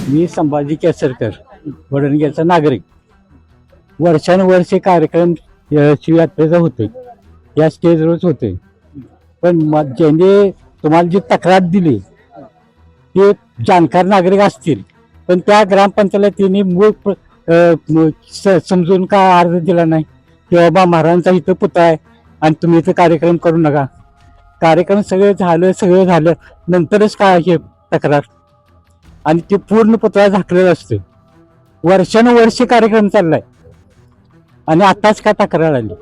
मी संभाजी केसरकर वडणग्याचा नागरिक. वर्षानुवर्षे कार्यक्रम शिवयात्रेचा होते, या स्टेजवरच होते. पण ज्यांनी तुम्हाला जी तक्रार दिली ते जाणकार नागरिक असतील, पण त्या ग्रामपंचायतीने समजून का अर्ज दिला नाही की बाबा महाराजांचा इथं पुतळा आहे आणि तुम्ही इथं कार्यक्रम करू नका. कार्यक्रम सगळं झालं नंतरच काय हे तक्रार, आणि ते पूर्ण पुतळा झाकलेला असतो. वर्षानुवर्षे कार्यक्रम चाललाय आणि आताच का तक्रार आली.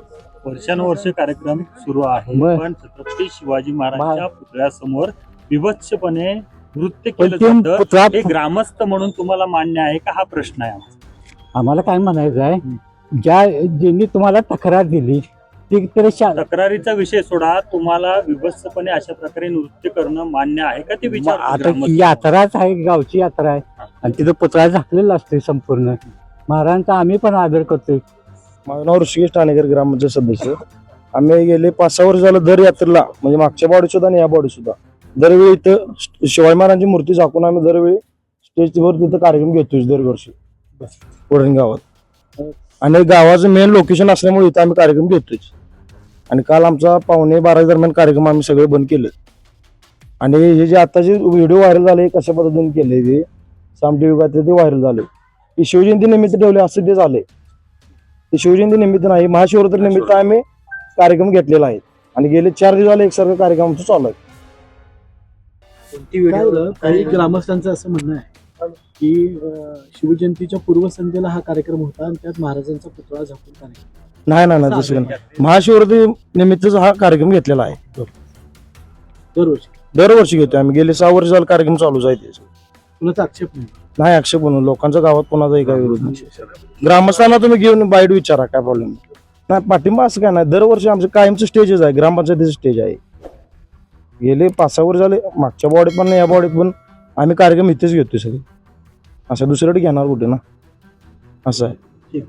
वर्षानुवर्षे कार्यक्रम सुरू आहे, पण छत्रपती शिवाजी महाराजांच्या पुतळ्यासमोर विभत्सपणे नृत्य केलं जातं. हे ग्रामस्थ म्हणून तुम्हाला मान्य आहे का, हा प्रश्न आहे आम्हाला. काय म्हणायचं आहे, ज्यांनी तुम्हाला तक्रार दिली ती तरी तक्रारीचा विषय सोडा, तुम्हाला विभत्सपणे अशा प्रकारे नृत्य करणं मान्य आहे का ते विचार. आता यात्राच आहे, गावची यात्रा आहे आणि तिथं पुतळा झाकलेला असते संपूर्ण. महाराजांचा आम्ही पण आदर करतोय. माझं नाव ऋषिकेश ठाणेकर, ग्रामपंचायत सदस्य. आम्ही गेले 5-6 वर्ष झालं दर यात्रेला, म्हणजे मागच्या बॉडी सुद्धा आणि या बॉडी सुद्धा दरवेळी इथं शिवाजी महाराजांची मूर्ती झाकून आम्ही दरवेळी स्टेजवर तिथं कार्यक्रम घेतोय दरवर्षी वडण गावात. आणि गावाचं मेन लोकेशन असल्यामुळे इथं आम्ही कार्यक्रम घेतोय. आणि काल आमचा 11:15 दरम्यान कार्यक्रम आम्ही सगळे बंद केले. आणि हे जे आता जे व्हिडिओ व्हायरल झाले कशा पद्धतीने केले ते सामटे युगात ते व्हायरल झाले की शिवजयंती निमित्त ठेवले असं ते झाले. ते शिवजयंती निमित्त नाही, महाशिवरात्री निमित्त आम्ही कार्यक्रम घेतलेला आहे आणि गेले 4 दिवस झाले एकसारखं कार्यक्रम आमचं चालू आहे. काही ग्रामस्थांचं असं म्हणणं आहे की शिवजयंतीच्या पूर्वसंध्येला हा कार्यक्रम होता आणि त्यात महाराजांचा पुतळा झाकून कार्यक्रम. नाही तसं नाही. महाशिवरात्री निमित्तच हा कार्यक्रम घेतलेला आहे. दरवर्षी घेतोय आम्ही. गेले 6 वर्ष झाले कार्यक्रम चालूच आहे. कुणाचा आक्षेप नाही आक्षेप म्हणून लोकांच्या गावात कोणाचाही काय विरोध नाही. ग्रामस्थांना तुम्ही घेऊन बाईट विचारा, काय प्रॉब्लेम नाही. पाठिंबा असं काय नाही. दरवर्षी आमचं कायमचं स्टेजच आहे, ग्रामपंचायतीचं स्टेज आहे. गेले 5-6 वर्ष झाले, मागच्या बॉडीत पण या बॉडीत पण आम्ही कार्यक्रम इथेच घेतोय सगळे. असं दुसरीकडे घेणार कुठे ना, असं आहे.